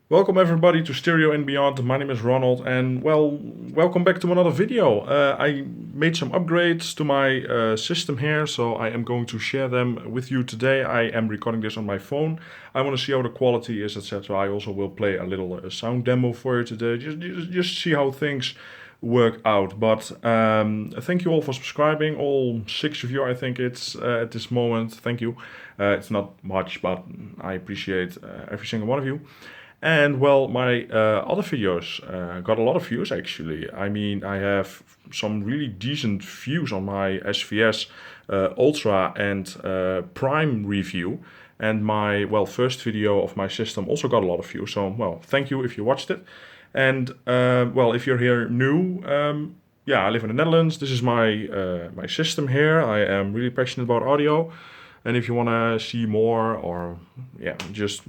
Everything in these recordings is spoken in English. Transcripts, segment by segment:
Welcome everybody to Stereo and Beyond. My name is Ronald, and well, welcome back to another video. I made some upgrades to my system here, so I am going to share them with you today. I am recording this on my phone. I want to see how the quality is, etc. I also will play a little sound demo for you today, just see how things work out. But thank you all for subscribing, all 6 of you, I think it's at this moment. Thank you. It's not much, but I appreciate every single one of you. And well, my other videos got a lot of views actually. I mean, I have some really decent views on my SVS Ultra and Prime review. And my, well, first video of my system also got a lot of views. So, well, thank you if you watched it. And, well, if you're here new, yeah, I live in the Netherlands. This is my system here. I am really passionate about audio. And if you want to see more or, yeah, just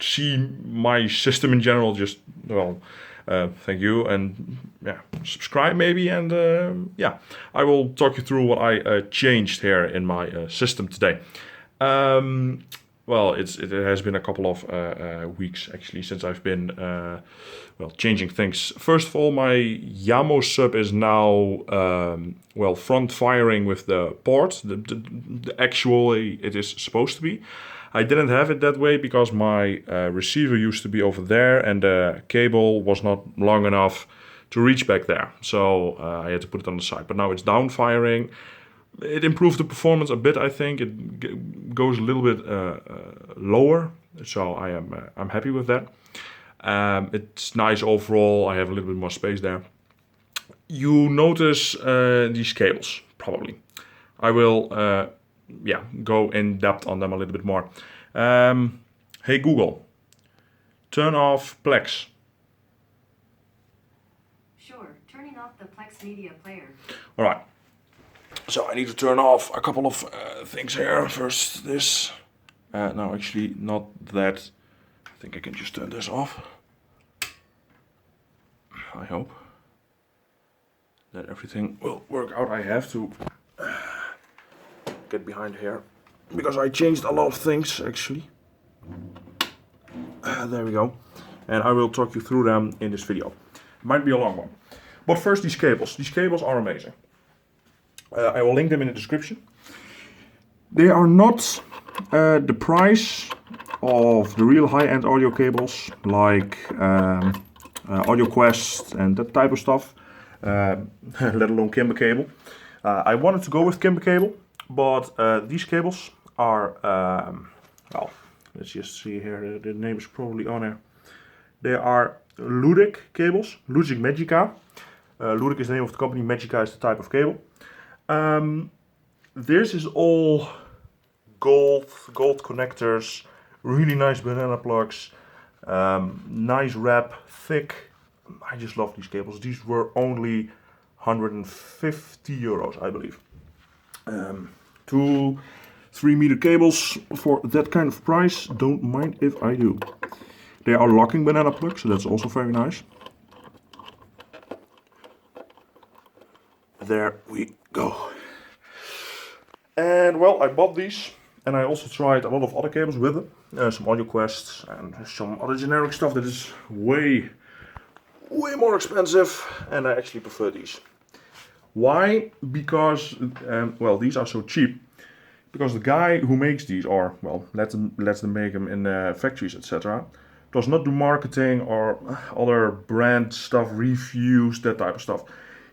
see my system in general, just well, thank you, and yeah, subscribe maybe, and yeah, I will talk you through what I changed here in my system today. Well, it has been a couple of weeks actually since I've been well, changing things. First of all, my Yamo sub is now well, front firing with the port, the actually it is supposed to be. I didn't have it that way because my receiver used to be over there and the cable was not long enough to reach back there. So I had to put it on the side. But now it's down firing. It improved the performance a bit, I think. It goes a little bit lower. So I'm happy with that. It's nice overall. I have a little bit more space there. You notice these cables, probably. I will yeah, go in depth on them a little bit more. Hey Google, turn off Plex. Sure, turning off the Plex media player. All right. So I need to turn off a couple of things here. First, this. No, actually, not that. I think I can just turn this off. I hope that everything will work out. I have to get behind here because I changed a lot of things actually. There we go. And I will talk you through them in this video. Might be a long one. But first, these cables. These cables are amazing. I will link them in the description. They are not the price of the real high-end audio cables like Audio Quest and that type of stuff, let alone Kimber cable. I wanted to go with Kimber cable, but these cables are, well, let's just see here, the name is probably on there. They are Ludic cables, Ludic Magica. Ludic is the name of the company, Magica is the type of cable. This is all gold connectors, really nice banana plugs, nice wrap, thick. I just love these cables. These were only 150 euros, I believe. 2-3 meter cables for that kind of price. Don't mind if I do. They are locking banana plugs, so that's also very nice. There we go. And well, I bought these, and I also tried a lot of other cables with them. Some Audio Quests and some other generic stuff that is way more expensive, and I actually prefer these. Why? Because, well, these are so cheap. Because the guy who makes these, or well, lets them make them in factories, etc., does not do marketing or other brand stuff, reviews, that type of stuff.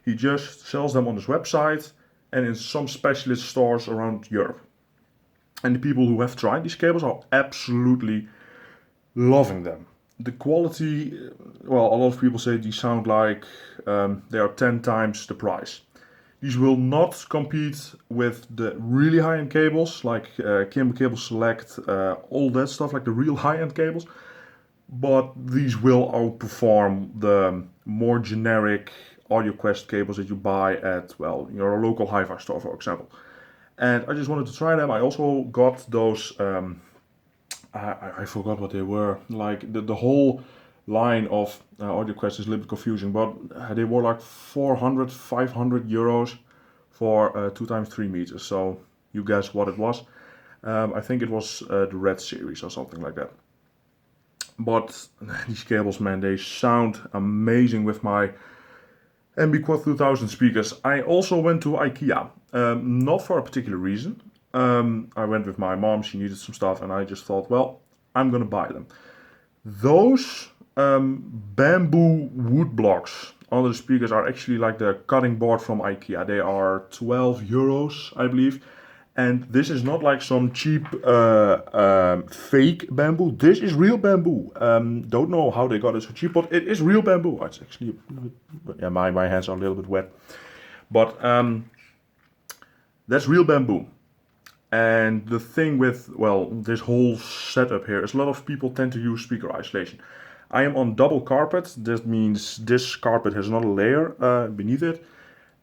He just sells them on his website and in some specialist stores around Europe. And the people who have tried these cables are absolutely loving them. The quality, well, a lot of people say these sound like they are 10 times the price. These will not compete with the really high-end cables like Kimber Cable Select, all that stuff, like the real high-end cables. But these will outperform the more generic Audio Quest cables that you buy at, well, your local hi-fi store, for example. And I just wanted to try them. I also got those, I forgot what they were, like the whole line of Audio Quest is a little bit confusing, but they were like 400, 500 euros for 2 times 3 meters. So you guess what it was. I think it was the Red series or something like that. But these cables, man, they sound amazing with my Quart 2000 speakers. I also went to IKEA, not for a particular reason. I went with my mom, she needed some stuff, and I just thought, well, I'm gonna buy them. Those bamboo wood blocks on the speakers are actually like the cutting board from IKEA. They are 12 euros, I believe. And this is not like some cheap fake bamboo. This is real bamboo. Don't know how they got it so cheap, but it is real bamboo. It's actually, yeah, my hands are a little bit wet. But that's real bamboo. And the thing with, well, this whole setup here is a lot of people tend to use speaker isolation. I am on double carpet. This means this carpet has another layer beneath it.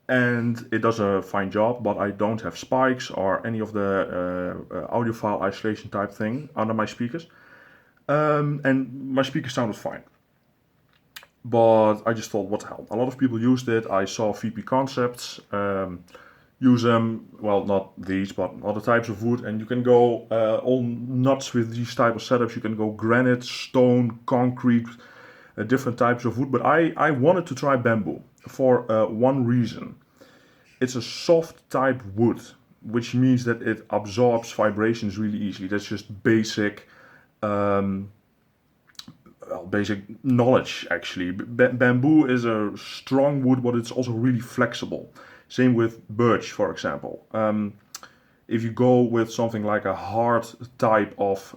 And it does a fine job, but I don't have spikes or any of the audiophile isolation type thing under my speakers. And my speakers sounded fine. But I just thought, what the hell? A lot of people used it. I saw Vpconcepts use them. Well, not these, but other types of wood. And you can go all nuts with these type of setups. You can go granite, stone, concrete, different types of wood. But I wanted to try bamboo for one reason. It's a soft type wood, which means that it absorbs vibrations really easily. That's just basic basic knowledge, actually. Bamboo is a strong wood, but it's also really flexible. Same with birch, for example. If you go with something like a hard type of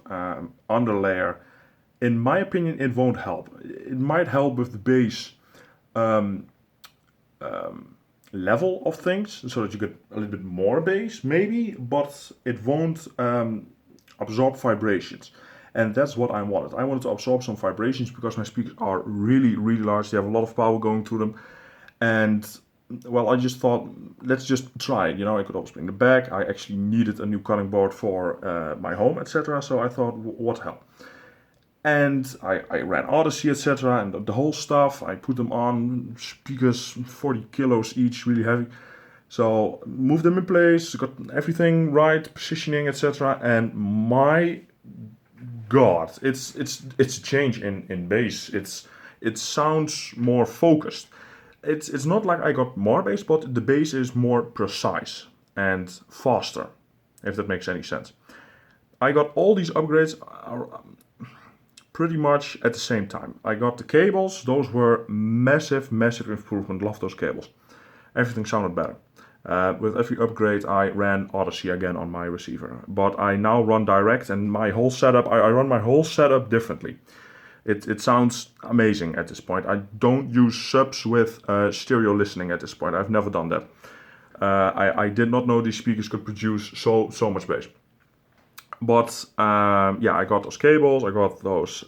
underlayer, in my opinion, it won't help. It might help with the base level of things, so that you get a little bit more bass, maybe, but it won't absorb vibrations. And that's what I wanted. I wanted to absorb some vibrations because my speakers are really, really large. They have a lot of power going through them. And, well, I just thought, let's just try it. You know, I could always bring the back. I actually needed a new cutting board for my home, etc. So I thought, what hell. And I ran Odyssey, etc. and the whole stuff. I put them on, speakers 40 kilos each, really heavy. So moved them in place, got everything right, positioning, etc. And my God, it's a change in bass. It sounds more focused. It's not like I got more bass, but the bass is more precise and faster, if that makes any sense. I got all these upgrades pretty much at the same time. I got the cables, those were massive improvement. Love those cables. Everything sounded better. With every upgrade I ran Odyssey again on my receiver. But I now run direct, and my whole setup, I run my whole setup differently. It sounds amazing at this point. I don't use subs with stereo listening at this point. I've never done that. I did not know these speakers could produce so much bass. But yeah, I got those cables, I got those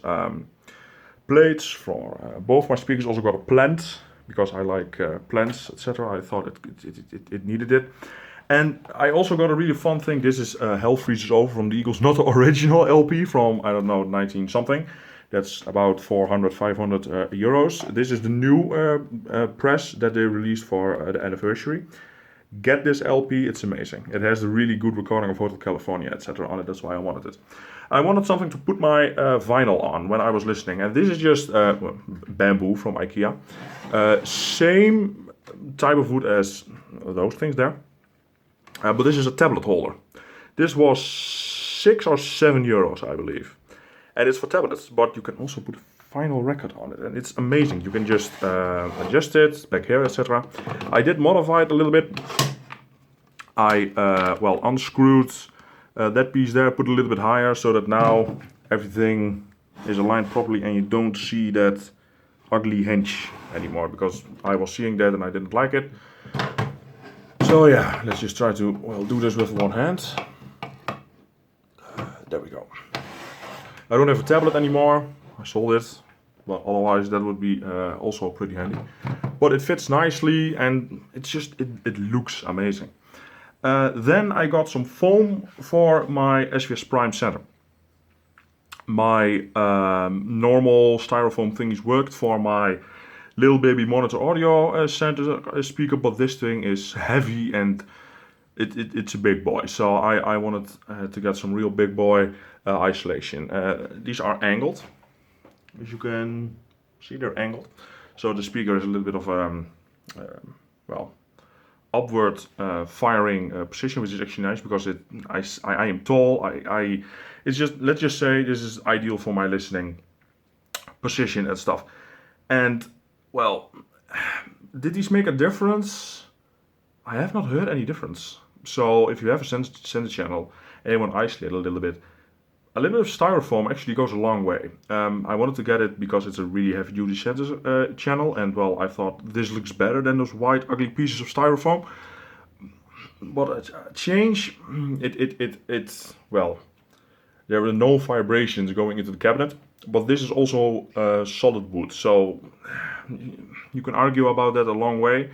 plates for both my speakers. Also got a plant, because I like plants, etc. I thought it needed it. And I also got a really fun thing. This is Hell Freezes Over from the Eagles, not the original LP from, I don't know, 19 something. That's about 400, 500 euros. This is the new press that they released for the anniversary. Get this LP, it's amazing. It has a really good recording of Hotel California, etc. on it. That's why I wanted it. I wanted something to put my vinyl on when I was listening. And this is just bamboo from IKEA. Same type of wood as those things there. But this is a tablet holder. This was 6 or 7 euros, I believe. And it's for tablets, but you can also put a vinyl record on it. And it's amazing. You can just adjust it, back here, etc. I did modify it a little bit. I, well, unscrewed that piece there, put it a little bit higher, so that now everything is aligned properly and you don't see that ugly hinge anymore, because I was seeing that and I didn't like it. So yeah, let's just try to, well, do this with one hand. There we go. I don't have a tablet anymore. I sold it, but otherwise that would be also pretty handy. But it fits nicely and it's just, it looks amazing. Then I got some foam for my SVS Prime Center. My normal styrofoam thingies worked for my little baby monitor audio center speaker, but this thing is heavy and it's a big boy. So I wanted to get some real big boy isolation. These are angled. as you can see, they're angled. So the speaker is a little bit of well, upward firing position, which is actually nice because I am tall. It's just, let's just say this is ideal for my listening position and stuff. And well, did these make a difference? I have not heard any difference. So if you have a center channel and you want to isolate a little bit of styrofoam actually goes a long way. I wanted to get it because it's a really heavy duty center channel, and well, I thought this looks better than those white ugly pieces of styrofoam. But a change, it's well, there were no vibrations going into the cabinet, but this is also solid wood, so you can argue about that a long way.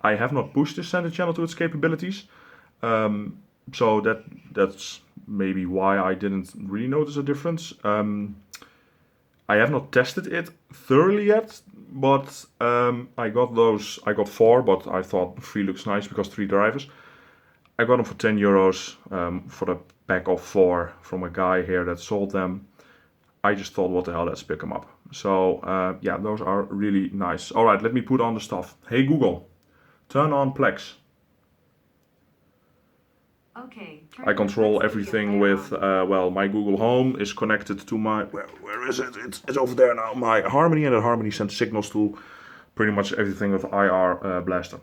I have not pushed this center channel to its capabilities, so that's maybe why I didn't really notice a difference. I have not tested it thoroughly yet, but I got 4, but I thought 3 looks nice because 3 drivers. I got them for €10 for the pack of 4 from a guy here that sold them. I just thought, what the hell, let's pick them up. So yeah, those are really nice. All right, let me put on the stuff. Hey Google, turn on Plex. Okay. I control everything with, well, my Google Home is connected to my, where is it? It's over there now, my Harmony, and that Harmony sends signals to pretty much everything with IR Blaster.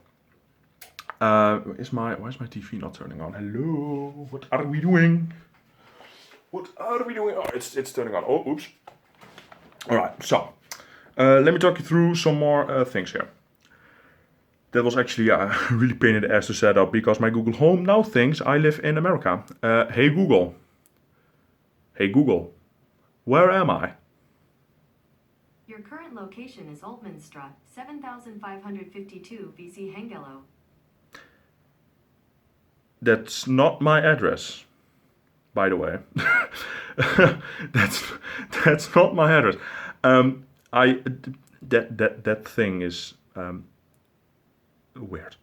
Why is my TV not turning on? Hello, what are we doing? What are we doing? Oh, it's turning on. Oh, oops. All right, so let me talk you through some more things here. That was actually a really pain in the ass to set up because my Google Home now thinks I live in America. Hey Google. Hey Google, where am I? Your current location is Altmanstra, 7552 BC Hengelo. That's not my address, by the way. that's not my address. That thing is weird.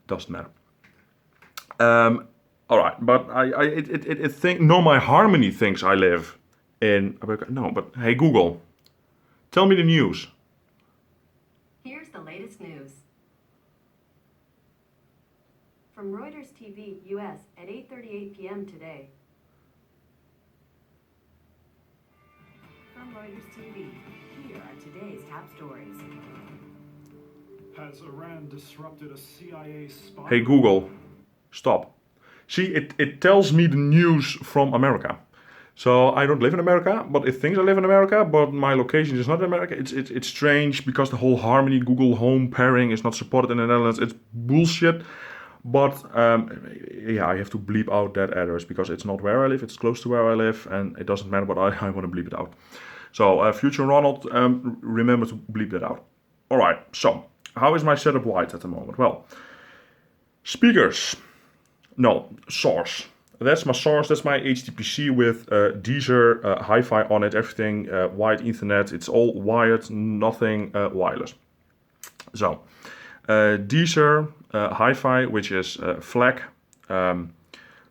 Doesn't matter. All right, but my Harmony thinks I live in America. No, but hey Google, tell me the news. Here's the latest news. From Reuters TV, US, at 8:38 p.m. today. From Reuters TV, here are today's top stories. Has Iran disrupted a CIA spy? Hey Google, stop. See, it tells me the news from America. So I don't live in America, but it thinks I live in America, but my location is not in America. It's strange because the whole Harmony Google Home pairing is not supported in the Netherlands. It's bullshit. But yeah, I have to bleep out that address because it's not where I live, it's close to where I live, and it doesn't matter, but I want to bleep it out. So future Ronald, remember to bleep that out. All right, so how is my setup white at the moment? Well, speakers. No, source. That's my source, that's my HTPC with Deezer, hi-fi on it, everything wired Ethernet. It's all wired, nothing wireless. So, Deezer hi-fi, which is FLAC,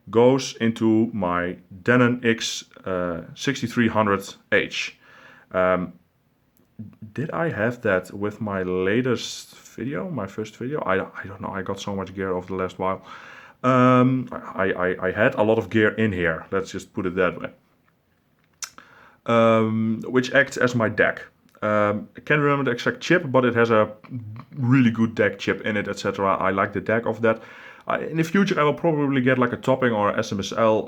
goes into my Denon X 6300H. Did I have that with my latest video, my first video? I don't know, I got so much gear over the last while. I had a lot of gear in here, let's just put it that way. Which acts as my DAC. I can't remember the exact chip, but it has a really good DAC chip in it, etc. I like the DAC of that. In the future, I will probably get like a topping or SMSL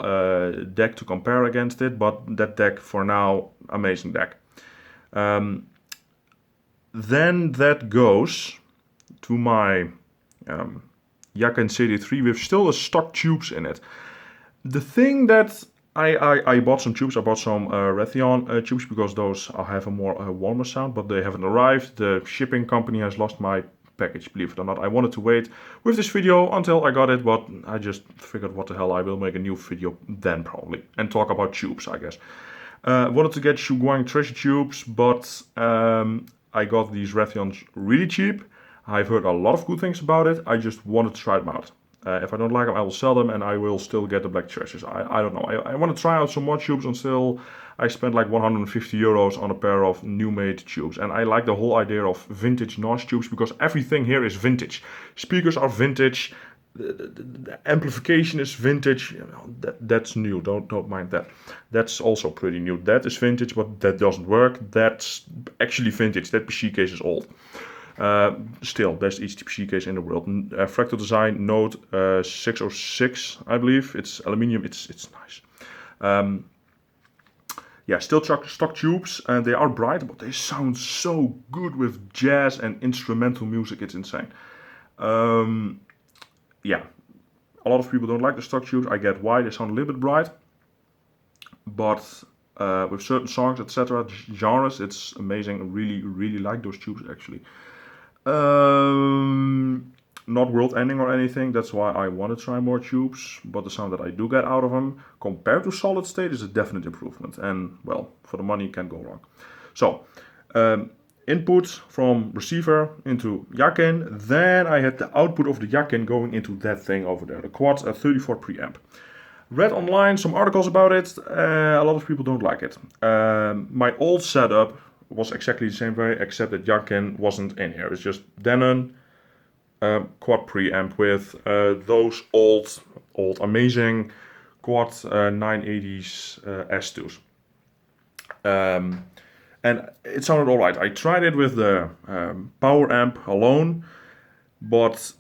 DAC to compare against it, but that DAC for now, amazing DAC. Then that goes to my Yakin CD3 with still the stock tubes in it. The thing that I bought some tubes, I bought some Raytheon tubes because those have a more warmer sound, but they haven't arrived. The shipping company has lost my package, believe it or not. I wanted to wait with this video until I got it, but I just figured what the hell, I will make a new video then probably and talk about tubes, I guess. Wanted to get Shuguang treasure tubes, but I got these Raytheons really cheap. I've heard a lot of good things about it. I just wanted to try them out. If I don't like them, I will sell them and I will still get the black treasures. I don't know. I want to try out some more tubes until I spend like 150 euros on a pair of new made tubes. And I like the whole idea of vintage noise tubes because everything here is vintage. Speakers are vintage. The amplification is vintage. That's new. Don't mind that. That's also pretty new. That is vintage, but that doesn't work. That's actually vintage. That PC case is old. Still, best HTPC case in the world. Fractal Design Note 606, I believe. It's aluminium. It's nice. Yeah, still stock tubes, and they are bright, but they sound so good with jazz and instrumental music. It's insane. Yeah, a lot of people don't like the stock tubes. I get why. They sound a little bit bright, but with certain songs, etc., genres, it's amazing. I really like those tubes actually. Not world ending or anything, that's why I want to try more tubes, but the sound that I do get out of them compared to solid state is a definite improvement, and well, for the money you can't go wrong. So input from receiver into Yakin, then I had the output of the Yakin going into that thing over there, the Quart 34 preamp. Read online some articles about it. A lot of people don't like it. My old setup was exactly the same way, except that Yakin wasn't in here. It's just Denon quad preamp with those old amazing quad 980s S2s. And it sounded alright. I tried it with the power amp alone, but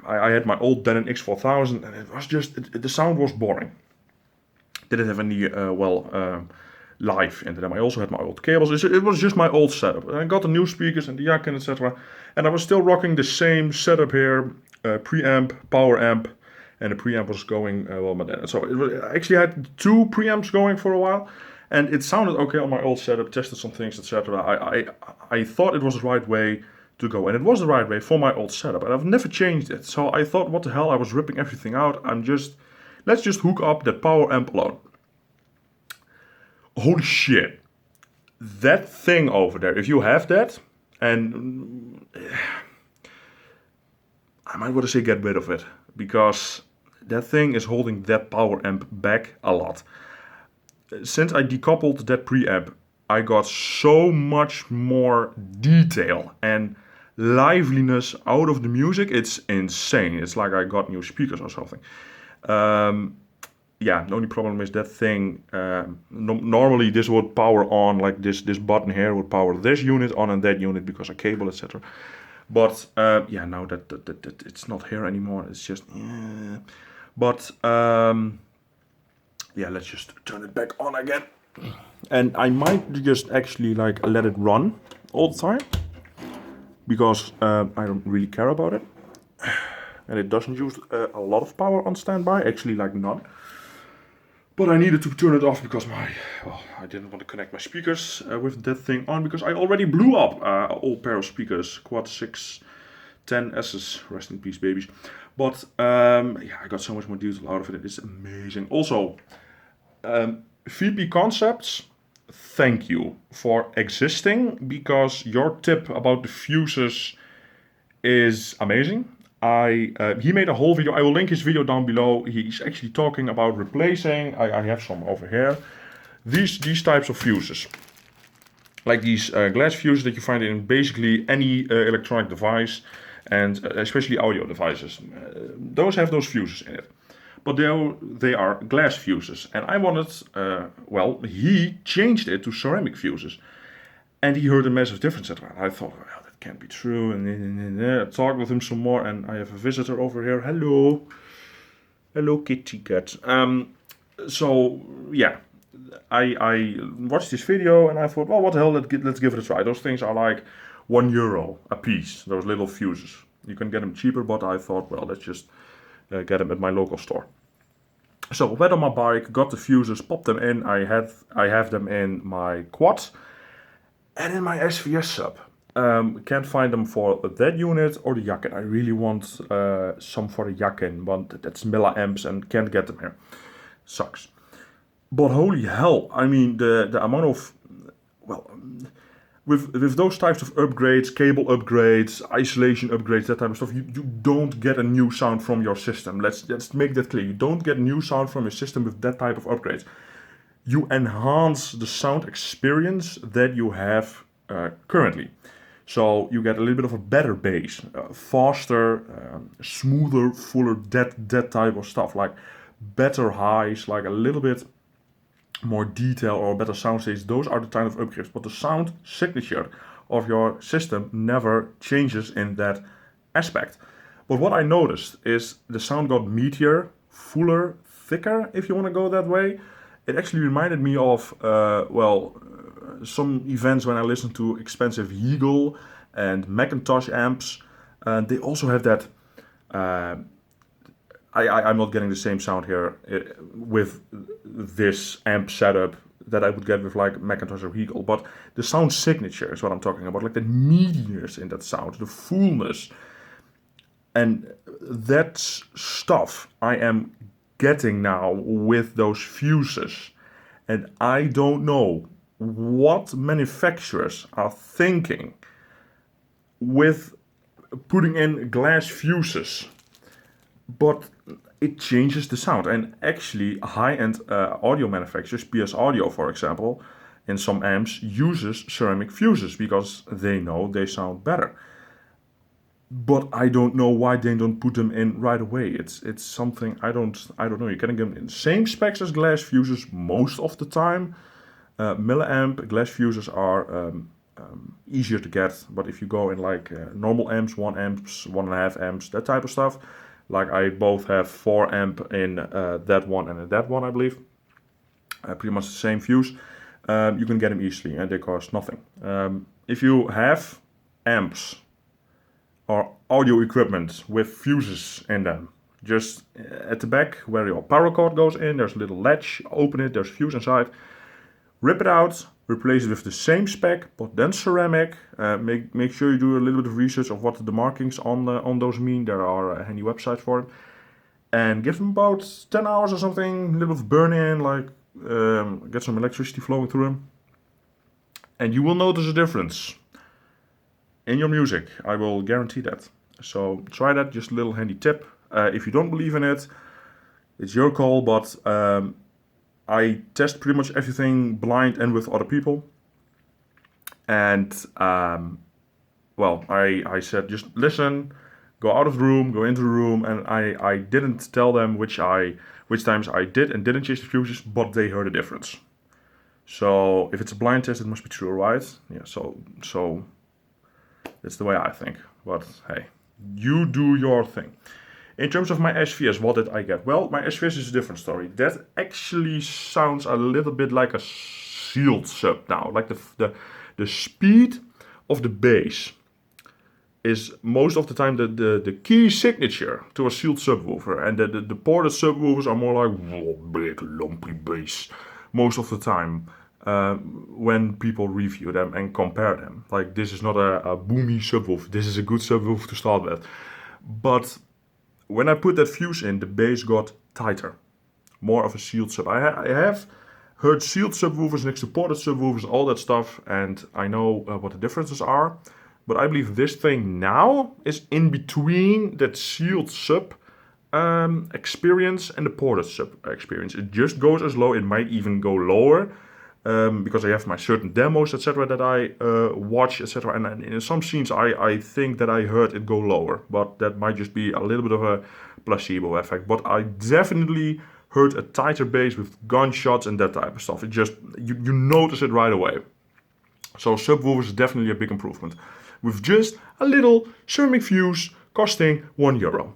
I had my old Denon X4000 and it was just, the sound was boring. Didn't have any, live into them. I also had my old cables. It was just my old setup. I got the new speakers and the Yakin, etc. And I was still rocking the same setup here, preamp, power amp, and the preamp was going well my Denon. So I actually had two preamps going for a while, and it sounded okay on my old setup, tested some things, etc. I thought it was the right way to go, and it was the right way for my old setup, and I've never changed it. So I thought, what the hell, I was ripping everything out. Let's just hook up that power amp alone. Holy shit, that thing over there, if you have that, and I might want to say get rid of it, because that thing is holding that power amp back a lot. Since I decoupled that preamp, I got so much more detail and liveliness out of the music. It's insane. It's like I got new speakers or something. Yeah, the only problem is that thing, normally this would power on, like this button here would power this unit on and that unit because of cable, etc. But yeah, now that it's not here anymore, it's just, yeah. But yeah, let's just turn it back on again. And I might just actually like let it run all the time, because I don't really care about it. And it doesn't use a lot of power on standby, actually like none. But I needed to turn it off because I didn't want to connect my speakers with that thing on, because I already blew up an old pair of speakers, Quart 610S's, rest in peace babies. But yeah, I got so much more detail out of it, it's amazing. Also, Vpconcepts, thank you for existing, because your tip about the fuses is amazing. He made a whole video. I will link his video down below. He's actually talking about replacing, I have some over here, these types of fuses. Like these glass fuses that you find in basically any electronic device, and especially audio devices. Those have those fuses in it. But they are glass fuses. And I wanted, well, he changed it to ceramic fuses. And he heard a massive difference. And I thought, well, that can't be true. And I talked with him some more, and I have a visitor over here. Hello. Hello, kitty cat. So, yeah. I watched this video and I thought, well, what the hell, let's give it a try. Those things are like €1 a piece, those little fuses. You can get them cheaper, but I thought, well, let's just get them at my local store. So, went on my bike, got the fuses, popped them in. I have them in my Quart and in my SVS sub. Can't find them for that unit or the Yakin. I really want some for the Yakin, but that's milliamps and can't get them here. Sucks. But holy hell, I mean, the amount of, well, with those types of upgrades, cable upgrades, isolation upgrades, that type of stuff, you don't get a new sound from your system. Let's make that clear. You don't get new sound from your system with that type of upgrades. You enhance the sound experience that you have currently. So you get a little bit of a better bass, faster, smoother, fuller, that type of stuff. Like better highs, like a little bit more detail or better sound stage. Those are the kind of upgrades. But the sound signature of your system never changes in that aspect. But what I noticed is the sound got meatier, fuller, thicker, if you want to go that way. It actually reminded me of, some events when I listened to expensive Eagle and Macintosh amps. And they also have that, I'm not getting the same sound here with this amp setup that I would get with like Macintosh or Eagle. But the sound signature is what I'm talking about. Like the meatiness in that sound, the fullness. And that stuff I am getting now with those fuses. And I don't know what manufacturers are thinking with putting in glass fuses, but it changes the sound. And actually high-end audio manufacturers, PS Audio for example, in some amps uses ceramic fuses because they know they sound better. But I don't know why they don't put them in right away. It's something I don't know. You can get them in the same specs as glass fuses most of the time. Milliamp glass fuses are easier to get, but if you go in like normal amps, 1 amps, 1.5 amps, that type of stuff, like I both have 4 amp in that one and in that one, I believe, pretty much the same fuse, you can get them easily and they cost nothing. If you have amps or audio equipment with fuses in them, just at the back where your power cord goes in, there's a little latch, open it, there's a fuse inside, rip it out, replace it with the same spec, but then ceramic. Make sure you do a little bit of research of what the markings on those mean. There are handy websites for it. And give them about 10 hours or something, a little bit of burn in, like get some electricity flowing through them. And you will notice a difference in your music. I will guarantee that. So try that, just a little handy tip. If you don't believe in it, it's your call, but I test pretty much everything blind and with other people. And, I said, just listen, go out of the room, go into the room. And I didn't tell them which times I did and didn't change the fuses, but they heard a difference. So if it's a blind test, it must be true, right? Yeah, so that's the way I think. But hey, you do your thing. In terms of my SVS, what did I get? Well, my SVS is a different story. That actually sounds a little bit like a sealed sub now. Like the speed of the bass is most of the time the key signature to a sealed subwoofer. And the ported subwoofers are more like big lumpy bass most of the time when people review them and compare them. Like this is not a boomy subwoofer. This is a good subwoofer to start with. But when I put that fuse in, the bass got tighter, more of a sealed sub. I have heard sealed subwoofers next to ported subwoofers, all that stuff, and I know what the differences are. But I believe this thing now is in between that sealed sub experience and the ported sub experience. It just goes as low. It might even go lower because I have my certain demos, etc., that I watch, etc. And in some scenes, I think that I heard it go lower, but that might just be a little bit of a placebo effect. But I definitely heard a tighter bass with gunshots and that type of stuff. It just you notice it right away. So subwoofers is definitely a big improvement. With just a little ceramic fuse costing €1.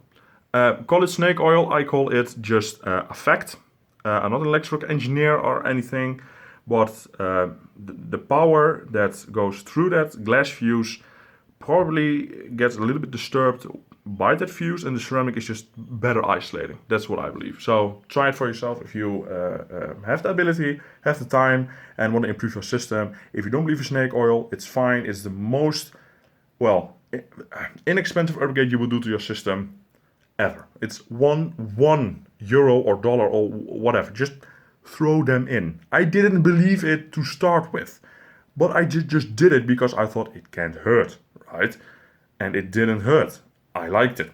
Call it snake oil, I call it just a fact. I'm not an electrical engineer or anything, but the power that goes through that glass fuse probably gets a little bit disturbed by that fuse, and the ceramic is just better isolating. That's what I believe. So try it for yourself if you have the ability, have the time, and want to improve your system. If you don't believe in snake oil, it's fine. It's the most inexpensive upgrade you will do to your system ever. It's one euro or dollar or whatever. Just throw them in. I didn't believe it to start with, But I just did it because I thought it can't hurt, right? And it didn't hurt. I liked it.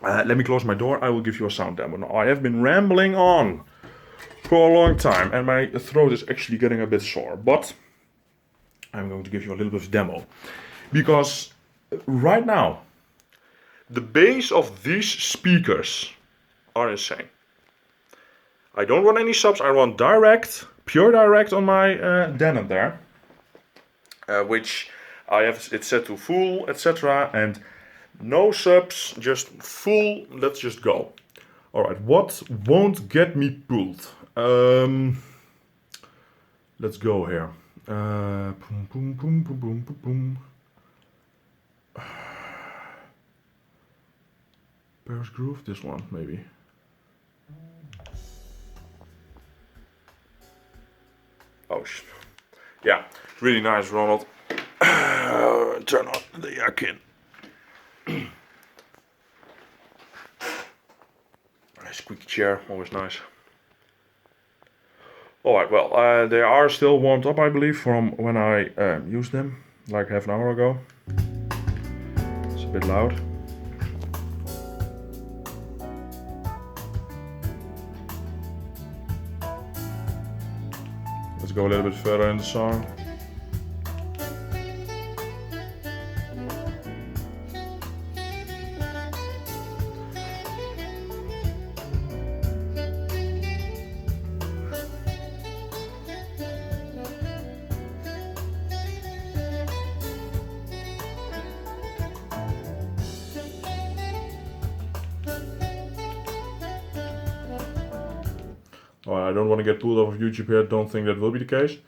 Let me close my door. I will give you a sound demo. Now, I have been rambling on for a long time, and my throat is actually getting a bit sore. But I'm going to give you a little bit of demo. Because right now, the bass of these speakers are insane. I don't run any subs. I run direct, pure direct on my Denon there. Which I have it set to full, etc. And no subs, just full. Let's just go. All right, what won't get me pulled? Let's go here. Boom, boom, boom, boom, boom, boom, boom. Paris Groove, this one maybe. Oh, yeah, really nice, Ronald. Turn on the airkin. Nice squeaky chair, always nice. Alright, well, they are still warmed up, I believe, from when I used them, like half an hour ago. It's a bit loud. Let's go a little bit further in the song. I don't want to get pulled off of YouTube here. Don't think that will be the case.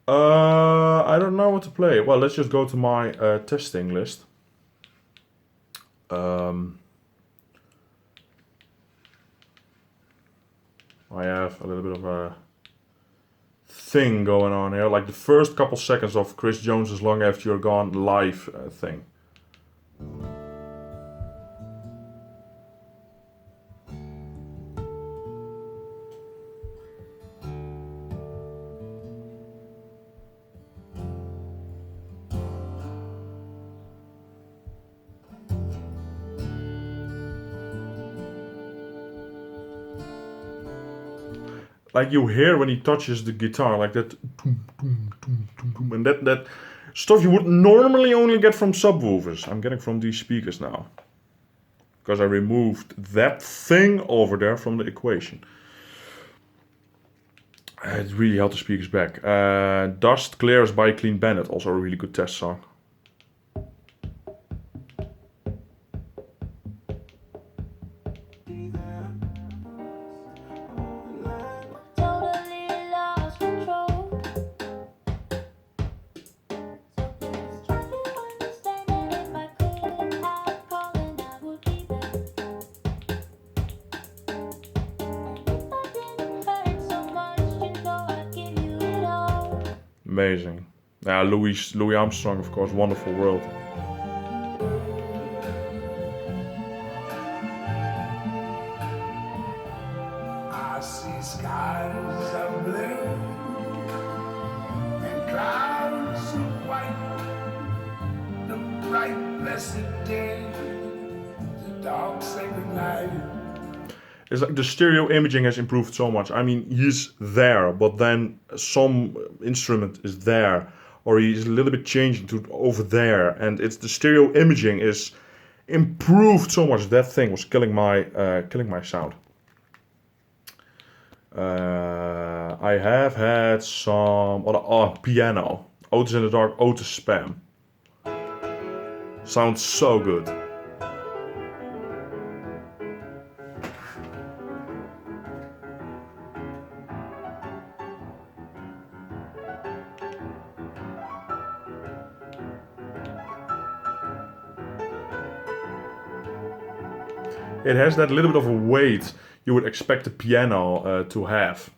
I don't know what to play. Well, let's just go to my testing list. I have a little bit of a thing going on here, like the first couple seconds of Chris Jones's "Long After You're Gone" live thing. Like you hear when he touches the guitar, like that, and that stuff you would normally only get from subwoofers. I'm getting from these speakers now, because I removed that thing over there from the equation. It really held the speakers back. Dust Clears by Clean Bandit, also a really good test song. Amazing. Yeah, Louis Armstrong, of course, Wonderful World. I see skies of blue and clouds of white, the bright blessed day, the dark sacred night. It's like the stereo imaging has improved so much. I mean, he's there, but then some instrument is there, or he's a little bit changing to over there, and it's the stereo imaging is improved so much. That thing was killing my sound. I have had some piano. Otis in the Dark, Otis Spam. Sounds so good. It has that little bit of a weight you would expect a piano to have.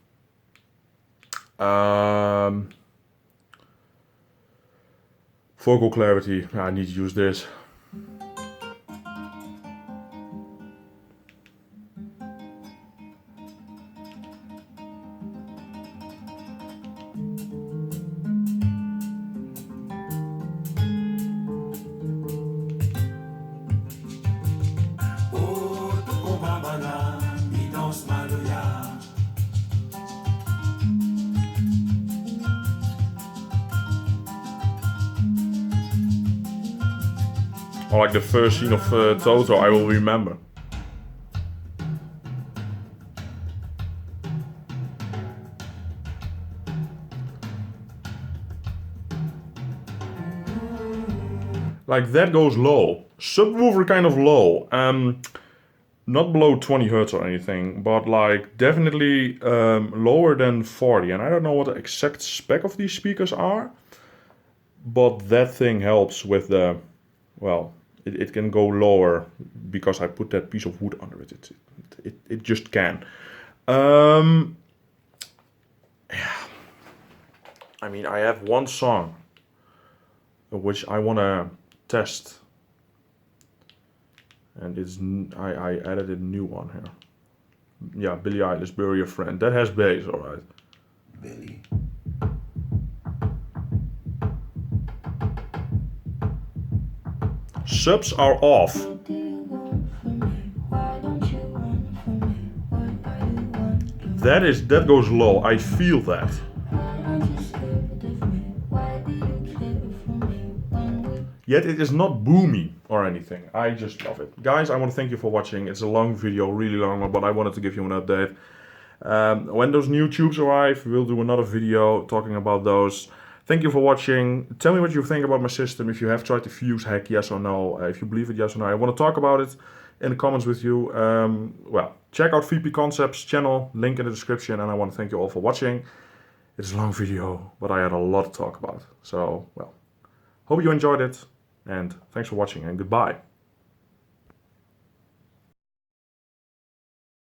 Vocal clarity, I need to use this. Or like the first scene of Toto, I will remember. Like that goes low. Subwoofer kind of low. Not below 20 hertz or anything, but like definitely lower than 40. And I don't know what the exact spec of these speakers are, but that thing helps with the, well, it can go lower because I put that piece of wood under it. It just can. Yeah. I mean, I have one song which I want to test. And I added a new one here. Yeah, Billie Eilish, Bury a Friend. That has bass, alright. Billy. Subs are off. That goes low. I feel that. Yet it is not boomy or anything. I just love it. Guys, I want to thank you for watching. It's a long video, really long, but I wanted to give you an update. When those new tubes arrive, we'll do another video talking about those. Thank you for watching. Tell me what you think about my system. If you have tried the fuse hack, yes or no. If you believe it, yes or no. I want to talk about it in the comments with you. Well, check out Vpconcepts channel, link in the description. And I want to thank you all for watching. It's a long video, but I had a lot to talk about. So, well, hope you enjoyed it. And thanks for watching and goodbye.